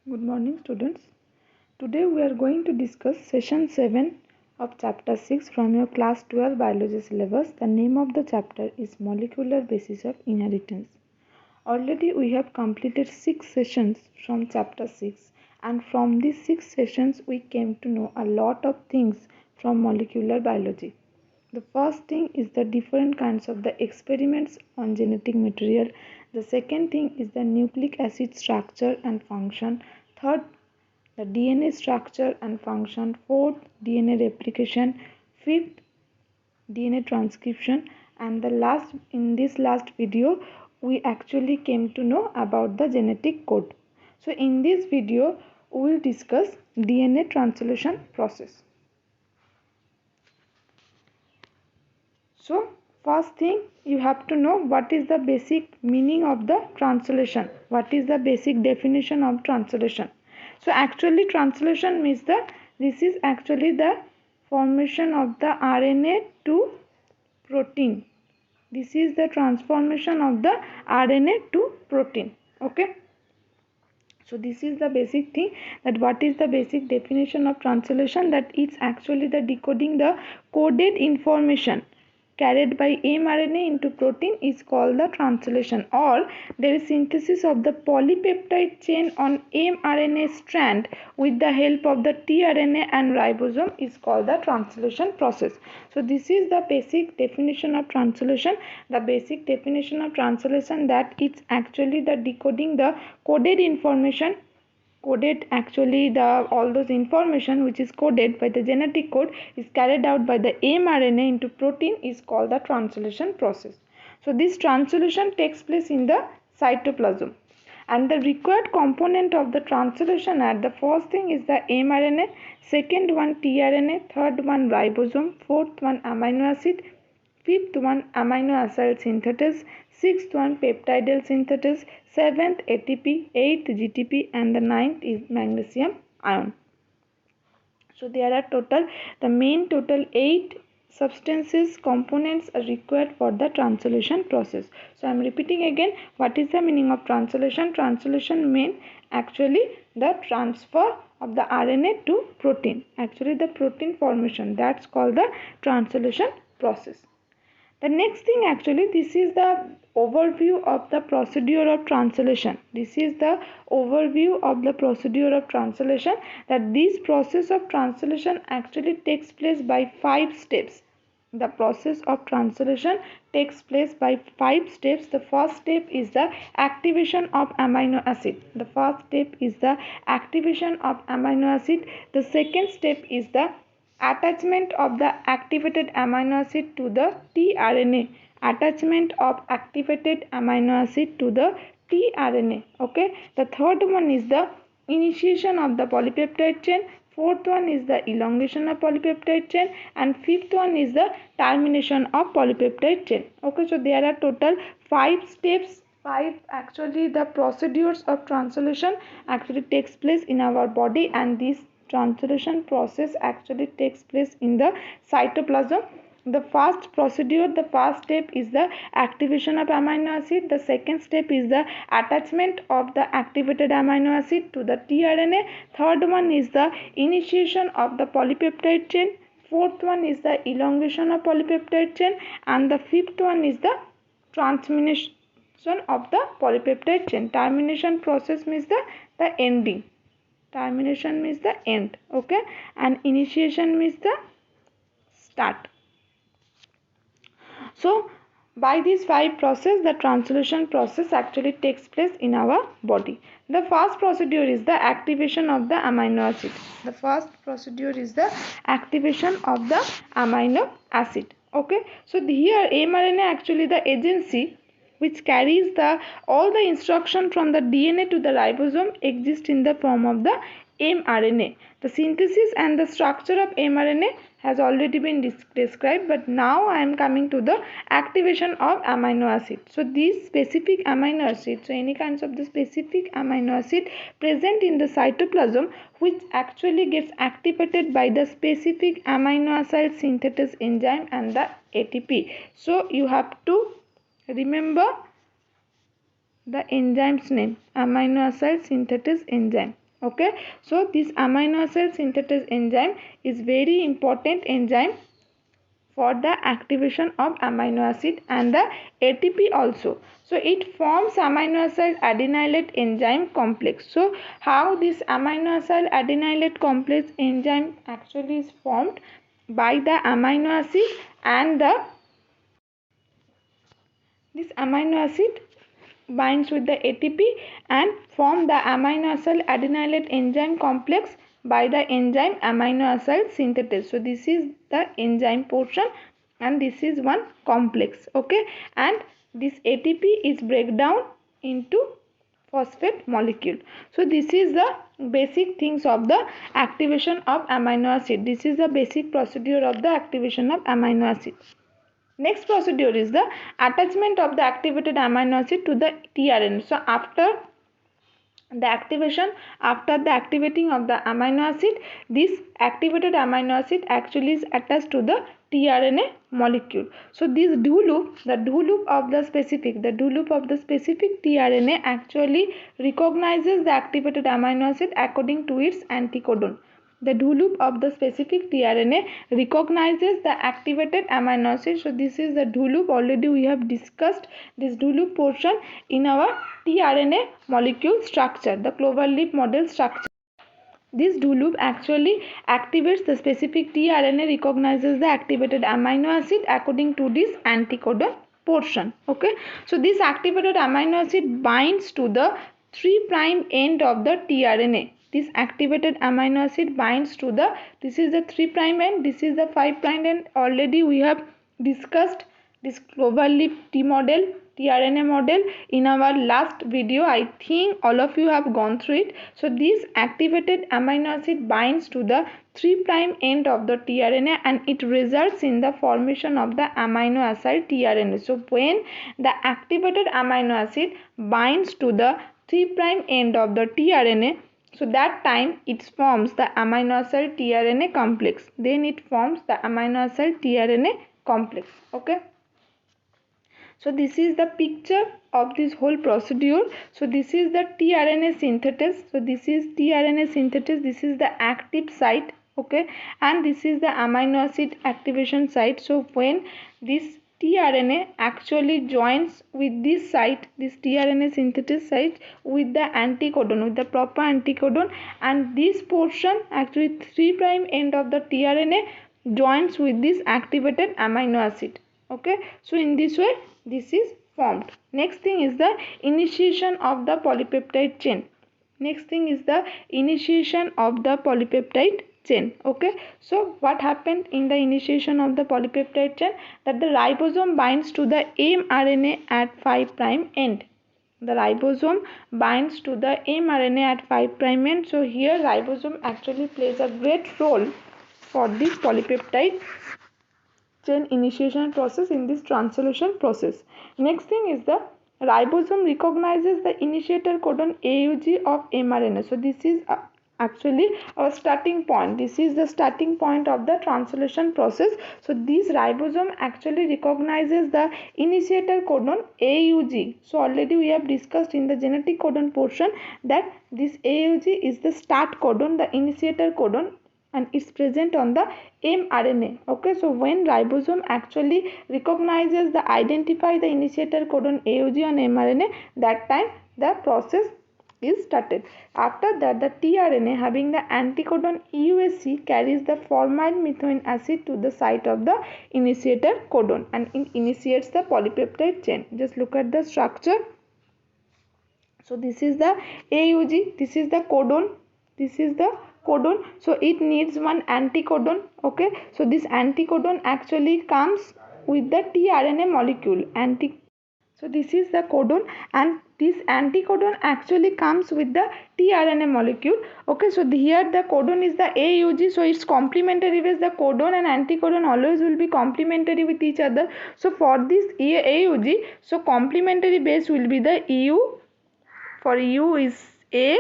Good morning, students. Today we are going to discuss session 7 of chapter 6 from your class 12 biology syllabus. The name of the chapter is Molecular Basis of Inheritance. Already we have completed 6 sessions from chapter 6, and from these 6 sessions we came to know a lot of things from molecular biology. The first thing is the different kinds of the experiments on genetic material. The second thing is the nucleic acid structure and function. Third, the DNA structure and function. Fourth, DNA replication. Fifth, DNA transcription. And the last, in this last video, we actually came to know about the genetic code. So in this video, we will discuss DNA translation process. So first thing, you have to know what is the basic meaning of the translation. What is the basic definition of translation? So actually translation means this is actually the formation of the RNA to protein. This is the transformation of the RNA to protein. Okay. So this is the basic thing, that what is the basic definition of translation, that it's actually the decoding the coded information carried by mRNA into protein is called the translation, or there is synthesis of the polypeptide chain on mRNA strand with the help of the tRNA and ribosome is called the translation process. So this is the basic definition of translation. The basic definition of translation, that it's actually the decoding the coded information, coded actually the all those information which is coded by the genetic code is carried out by the mRNA into protein is called the translation process. So this translation takes place in the cytoplasm, and the required component of the translation are: the first thing is the mRNA, second one tRNA, third one ribosome, fourth one amino acid, fifth one amino acid synthesis, sixth one peptidal synthesis, seventh ATP, eighth GTP, and the ninth is magnesium ion. So there are total 8 substances components are required for the translation process. So I am repeating again, what is the meaning of translation? Translation means actually the transfer of the RNA to protein, actually the protein formation, that's called the translation process. The next thing, actually this is the overview of the procedure of translation. This is the overview of the procedure of translation, that this process of translation actually takes place by 5 steps. The process of translation takes place by 5 steps. The first step is the activation of amino acid. The first step is the activation of amino acid. The second step is the attachment of the activated amino acid to the tRNA. Attachment of activated amino acid to the tRNA. Okay. The third one is the initiation of the polypeptide chain. Fourth one is the elongation of polypeptide chain, and fifth one is the termination of polypeptide chain. Okay. So there are total 5 steps. 5 actually the procedures of translation actually takes place in our body, and this translation process actually takes place in the cytoplasm. The first procedure, the first step is the activation of amino acid. The second step is the attachment of the activated amino acid to the tRNA. Third one is the initiation of the polypeptide chain. Fourth one is the elongation of polypeptide chain, and the fifth one is the termination of the polypeptide chain. Termination process means the ending. Termination means the end. Okay. And initiation means the start. So by these 5 process, the translation process actually takes place in our body. The first procedure is the activation of the amino acid. The first procedure is the activation of the amino acid. Okay. So here mRNA actually the agency which carries all the instruction from the DNA to the ribosome exist in the form of the mRNA. The synthesis and the structure of mRNA has already been described, but now I am coming to the activation of amino acid. So these specific amino acids, so any kinds of the specific amino acid present in the cytoplasm which actually gets activated by the specific amino acid synthesis enzyme and the ATP. So you have to remember the enzyme's name, amino acid synthesis enzyme. Okay, so this amino acid synthetase enzyme is very important enzyme for the activation of amino acid and the ATP also. So it forms amino acid adenylate enzyme complex. So how this amino acid adenylate complex enzyme actually is formed? By the amino acid and this amino acid binds with the ATP and form the amino acid adenylate enzyme complex by the enzyme amino acid synthetase. So this is the enzyme portion and this is one complex. Okay, and this ATP is breakdown into phosphate molecule. So this is the basic things of the activation of amino acid. This is the basic procedure of the activation of amino acid. Next procedure is the attachment of the activated amino acid to the tRNA. So after the activating of the amino acid, this activated amino acid actually is attached to the tRNA molecule. So this do loop of the specific tRNA actually recognizes the activated amino acid according to its anticodon. The do loop of the specific tRNA recognizes the activated amino acid. So this is the do loop. Already we have discussed this do loop portion in our tRNA molecule structure, the Cloverleaf model structure. This do loop actually activates the specific tRNA, recognizes the activated amino acid according to this anticodon portion. Okay, so this activated amino acid binds to the 3' end of the tRNA. This activated amino acid binds to the, this is the 3' end, this is the 5' end. Already we have discussed this Cloverleaf T model, tRNA model in our last video. I think all of you have gone through it. So this activated amino acid binds to the 3' end of the tRNA and it results in the formation of the amino acid tRNA. So when the activated amino acid binds to the 3' end of the tRNA, so that time it forms the amino acid tRNA complex. Then it forms the amino acid tRNA complex. Okay. So this is the picture of this whole procedure. So this is the tRNA synthetase. So this is tRNA synthetase. This is the active site. Okay, and this is the amino acid activation site. So when this tRNA actually joins with this site, this tRNA synthetase site with the anticodon, with the proper anticodon, and this portion actually 3' end of the tRNA joins with this activated amino acid. Okay, so in this way this is formed. Next thing is the initiation of the polypeptide chain. Next thing is the initiation of the polypeptide chain. Okay, so what happened in the initiation of the polypeptide chain? That the ribosome binds to the mRNA at 5' end. The ribosome binds to the mRNA at 5' end. So here ribosome actually plays a great role for this polypeptide chain initiation process in this translation process. Next thing is the ribosome recognizes the initiator codon AUG of mRNA. So this is actually our starting point. This is the starting point of the translation process. So this ribosome actually recognizes the initiator codon AUG. So already we have discussed in the genetic codon portion that this AUG is the start codon, the initiator codon, and it's present on the mRNA. Okay, so when ribosome actually recognizes the identify the initiator codon AUG on mRNA, that time the process is started. After that, the tRNA having the anticodon EUAC carries the formyl methionine acid to the site of the initiator codon and it initiates the polypeptide chain. Just look at the structure. So this is the AUG, this is the codon, this is the codon. So it needs one anticodon. Okay, so this anticodon actually comes with the tRNA molecule. So this is the codon and this anticodon actually comes with the tRNA molecule. Okay, so here the codon is the AUG, so it's complementary with the codon, and anticodon always will be complementary with each other. So for this AUG, so complementary base will be the EU. For U is A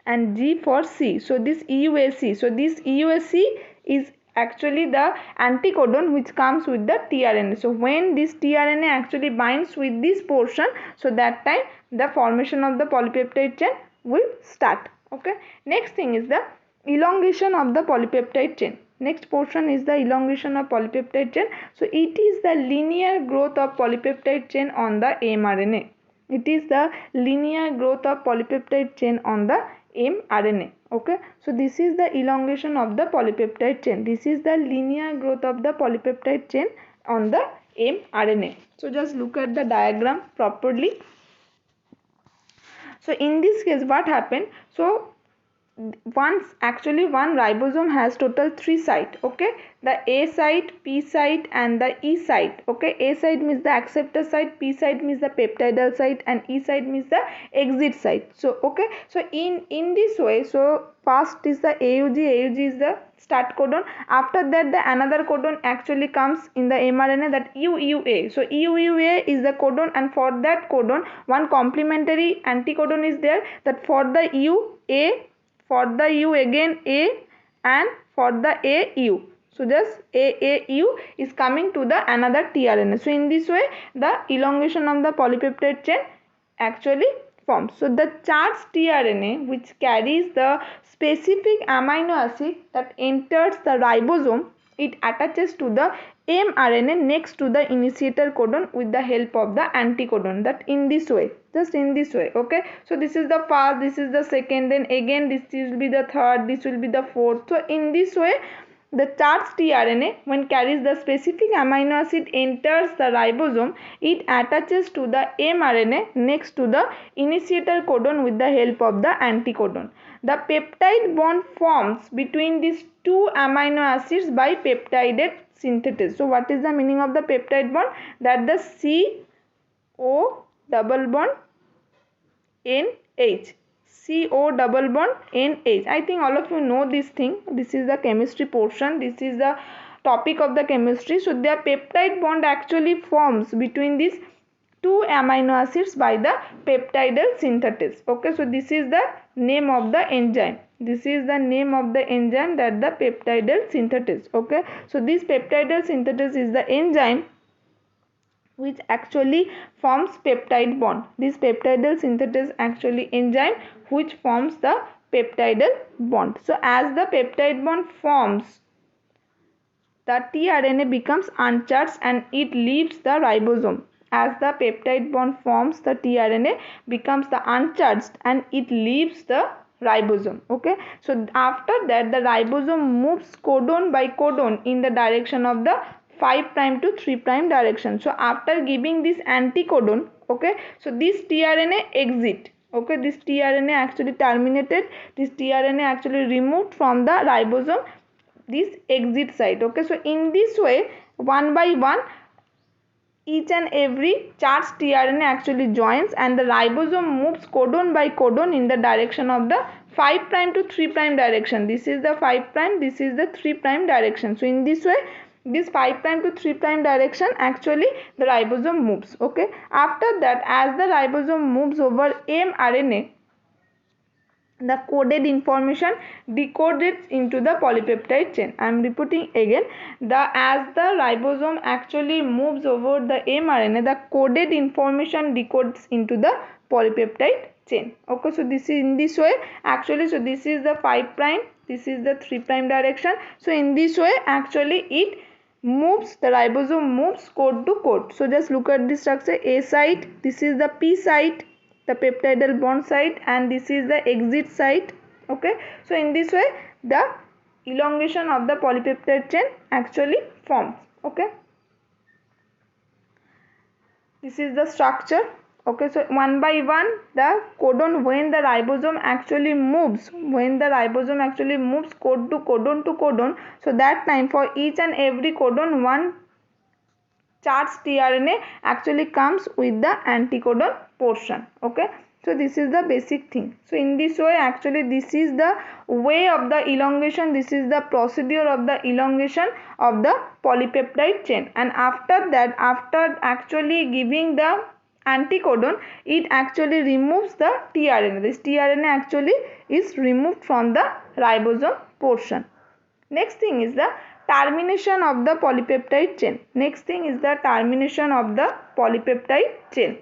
and G for C. So this EUAC. So this EUAC is actually the anticodon which comes with the tRNA. So when this tRNA actually binds with this portion, so that time the formation of the polypeptide chain will start. Okay, next thing is the elongation of the polypeptide chain. Next portion is the elongation of polypeptide chain. So it is the linear growth of polypeptide chain on the mRNA. It is the linear growth of polypeptide chain on the mRNA. Okay, so this is the elongation of the polypeptide chain. This is the linear growth of the polypeptide chain on the mRNA. So just look at the diagram properly. So in this case what happened? So one ribosome has total 3 sites. Okay, the A site, P site and the E site. Okay, A site means the acceptor site, P site means the peptidal site and E site means the exit site. So okay, so in this way, so first is the AUG is the start codon. After that the another codon actually comes in the mRNA, that UUA. So UUA is the codon, and for that codon one complementary anticodon is there, that for the UA, for the U again A, and for the AU. So just AAU is coming to the another tRNA. So in this way the elongation of the polypeptide chain actually forms. So the charged tRNA which carries the specific amino acid that enters the ribosome, it attaches to the mRNA next to the initiator codon with the help of the anticodon, that in this way, just in this way. Okay, so this is the first, this is the second, then again this will be the third, this will be the fourth. So in this way the charged tRNA when carries the specific amino acid enters the ribosome, it attaches to the mRNA next to the initiator codon with the help of the anticodon. The peptide bond forms between these two amino acids by peptidate synthesis. So what is the meaning of the peptide bond? That the CO double bond NH. CO double bond NH. I think all of you know this thing. This is the chemistry portion. This is the topic of the chemistry. So the peptide bond actually forms between these two amino acids by the peptidal synthesis. Okay, so this is the name of the enzyme. This is the name of the enzyme, that the peptidal synthesis. Okay, so this peptidal synthesis is the enzyme which actually forms peptide bond. This peptidal synthesis actually enzyme which forms the peptidal bond. So as the peptide bond forms, the tRNA becomes uncharged and it leaves the ribosome. As the peptide bond forms, the tRNA becomes the uncharged and it leaves the ribosome. Okay, so after that the ribosome moves codon by codon in the direction of the 5' to 3' direction. So after giving this anticodon, okay, so this tRNA exit. Okay, this tRNA actually terminated, this tRNA actually removed from the ribosome, this exit site. Okay, so in this way one by one each and every charged tRNA actually joins and the ribosome moves codon by codon in the direction of the 5' to 3' direction. This is the 5', this is the 3' direction. So in this way this 5' to 3' direction actually the ribosome moves. Okay, after that as the ribosome moves over mRNA, the coded information decoded into the polypeptide chain. I am repeating again, as the ribosome actually moves over the mRNA, the coded information decodes into the polypeptide chain. Okay, so this is in this way actually. So this is the 5', this is the 3' direction. So in this way actually it moves, the ribosome moves code to code. So just look at this structure. A site, this is the P site, the peptidal bond site, and this is the exit site. Okay, so in this way the elongation of the polypeptide chain actually forms. Okay, this is the structure. Okay, so one by one the codon, when the ribosome actually moves, code to codon, so that time for each and every codon one charged tRNA actually comes with the anticodon portion. Okay, so this is the basic thing. So in this way actually this is the way of the elongation, this is the procedure of the elongation of the polypeptide chain. And after that, after actually giving the anticodon, it actually removes the tRNA. This tRNA actually is removed from the ribosome portion. Next thing is the termination of the polypeptide chain. Next thing is the termination of the polypeptide chain.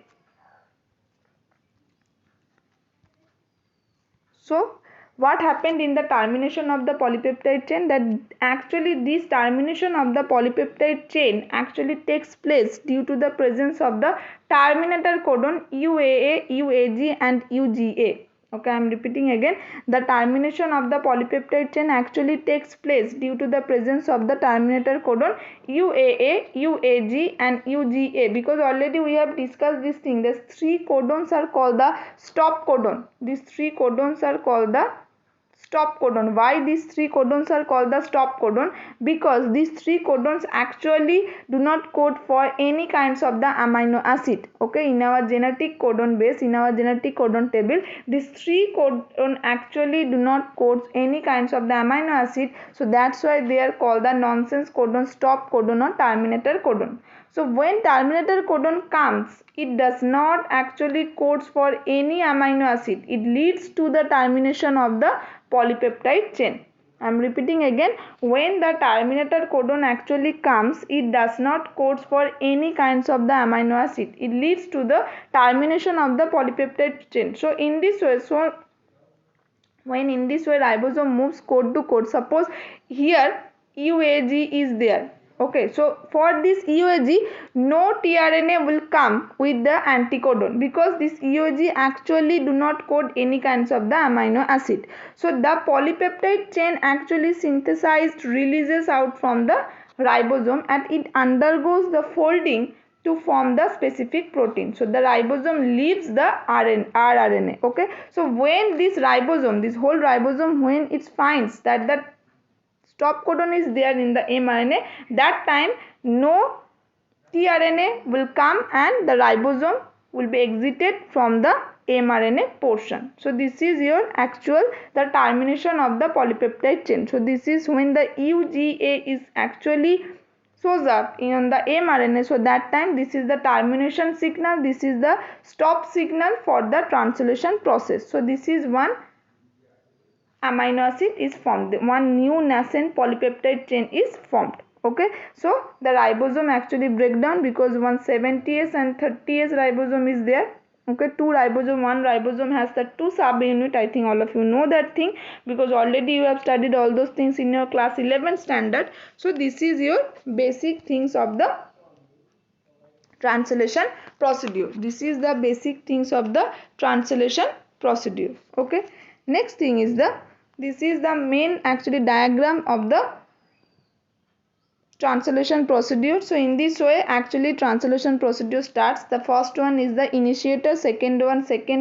So what happened in the termination of the polypeptide chain, that actually this termination of the polypeptide chain actually takes place due to the presence of the terminator codon UAA, UAG and UGA. Okay, I am repeating again, the termination of the polypeptide chain actually takes place due to the presence of the terminator codon UAA, UAG and UGA, because already we have discussed this thing. These three codons are called the stop codon. These three codons are called the stop codon. Why these three codons are called the stop codon? Because these three codons actually do not code for any kinds of the amino acid. Okay, in our genetic codon base, in our genetic codon table, these three codon actually do not code any kinds of the amino acid. So that's why they are called the nonsense codon, stop codon or terminator codon. So when terminator codon comes, it does not actually codes for any amino acid. It leads to the termination of the polypeptide chain. I am repeating again, when the terminator codon actually comes, it does not codes for any kinds of the amino acid. It leads to the termination of the polypeptide chain. So in this way, when in this way ribosome moves code to code, suppose here UAG is there. Okay, so for this UAG, no tRNA will come with the anticodon, because this UAG actually do not code any kinds of the amino acid. So the polypeptide chain actually synthesized releases out from the ribosome and it undergoes the folding to form the specific protein. So the ribosome leaves the rRNA. Okay, so when this ribosome, this whole ribosome, when it finds that the stop codon is there in the mRNA, that time no tRNA will come and the ribosome will be exited from the mRNA portion. So this is your actual the termination of the polypeptide chain. So this is when the UGA is actually shows up in the mRNA. So that time this is the termination signal, this is the stop signal for the translation process. So this is one amino acid is formed, one new nascent polypeptide chain is formed. Okay, so the ribosome actually break down because one 70S and 30S ribosome is there. Okay, two ribosome, one ribosome has the two subunit. I think all of you know that thing because already you have studied all those things in your class 11 standard. So this is your basic things of the translation procedure. This is the basic things of the translation procedure. Okay, next thing is this is the main actually diagram of the translation procedure. So in this way actually translation procedure starts. The first one is the initiator, second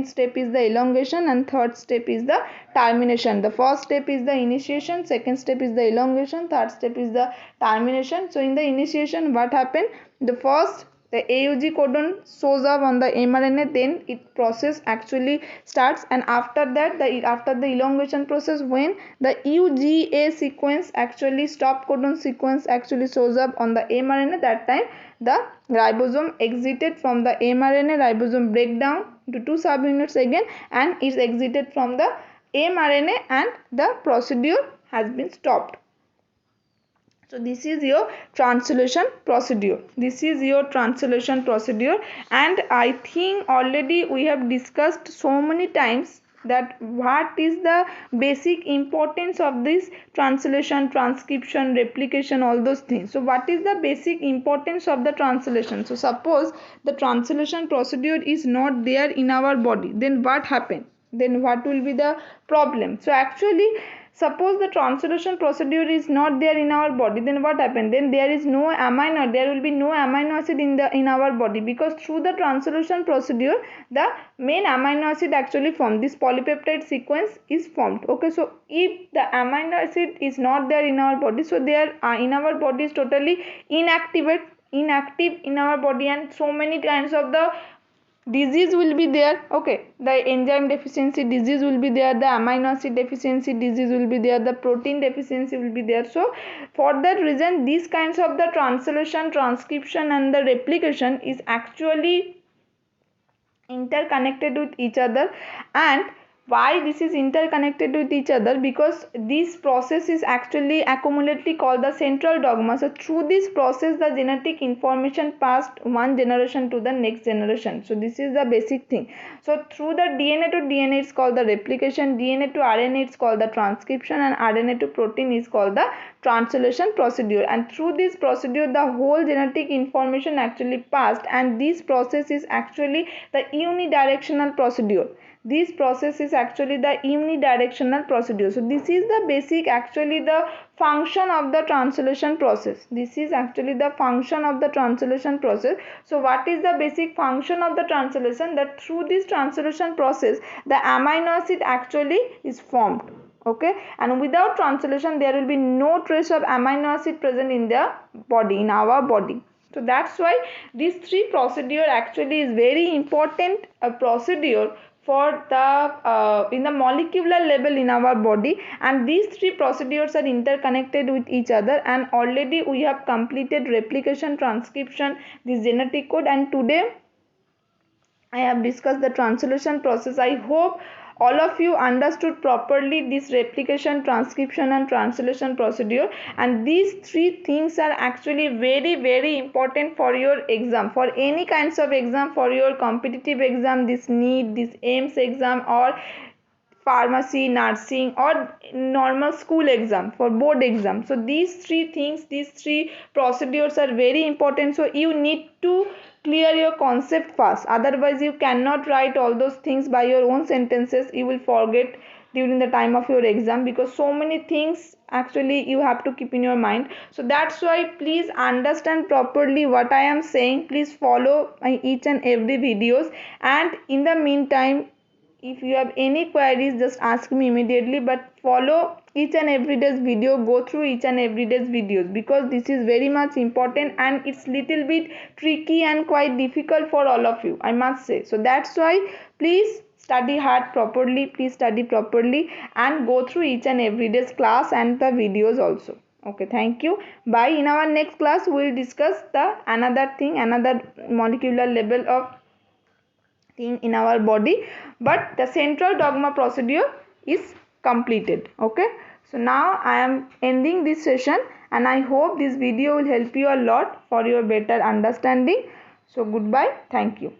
step is the elongation and third step is the termination. The first step is the initiation, second step is the elongation, third step is the termination. So in the initiation what happened, the AUG codon shows up on the mRNA, then it process actually starts, and after that after the elongation process, when the UGA sequence actually stop codon sequence actually shows up on the mRNA, that time the ribosome exited from the mRNA, ribosome break down to two subunits again and is exited from the mRNA and the procedure has been stopped. So this is your translation procedure. This is your translation procedure, and I think already we have discussed so many times that what is the basic importance of this translation, transcription, replication, all those things. So what is the basic importance of the translation? So suppose the translation procedure is not there in our body, then what happens? Then what will be the problem? So actually, suppose the translation procedure is not there in our body, then what happens? Then there is no amino, there will be no amino acid in our body, because through the translation procedure the main amino acid actually formed, this polypeptide sequence is formed. Okay, so if the amino acid is not there in our body, so there in our body is totally inactive in our body, and so many kinds of the disease will be there. Okay, the enzyme deficiency disease will be there, the amino acid deficiency disease will be there, the protein deficiency will be there. So for that reason these kinds of the translation, transcription and the replication is actually interconnected with each other, and Why this is interconnected with each other? Because this process is actually accumulatedly called the central dogma. So through this process the genetic information passed one generation to the next generation. So this is the basic thing. So through the DNA to DNA it's called the replication, DNA to RNA it's called the transcription, and RNA to protein is called the translation procedure. And through this procedure the whole genetic information actually passed, and this process is actually the unidirectional procedure. This process is actually the unidirectional procedure. So this is the basic actually the function of the translation process. This is actually the function of the translation process. So what is the basic function of the translation? That through this translation process the amino acid actually is formed. Okay, and without translation there will be no trace of amino acid present in the body, in our body. So that's why these three procedure actually is very important procedure for the in the molecular level in our body, and these three procedures are interconnected with each other. And already we have completed replication, transcription, this genetic code, and today I have discussed the translation process. I hope all of you understood properly this replication, transcription and translation procedure, and these three things are actually very important for your exam, for any kinds of exam, for your competitive exam, this NEET, this AIMS exam, or pharmacy, nursing, or normal school exam, for board exam. So these three things, these three procedures are very important. So you need to clear your concept first, otherwise you cannot write all those things by your own sentences. You will forget during the time of your exam, because so many things actually you have to keep in your mind. So that's why please understand properly what I am saying. Please follow my each and every videos, and in the meantime if you have any queries just ask me immediately, but follow each and every day's video, go through each and every day's videos, because this is very much important and it's little bit tricky and quite difficult for all of you, I must say. So that's why please study hard properly, please study properly and go through each and every day's class and the videos also. Okay, thank you, bye. In our next class we will discuss the another thing, another molecular level of thing in our body, but the central dogma procedure is completed. Okay, so now I am ending this session, and I hope this video will help you a lot for your better understanding. So goodbye, thank you.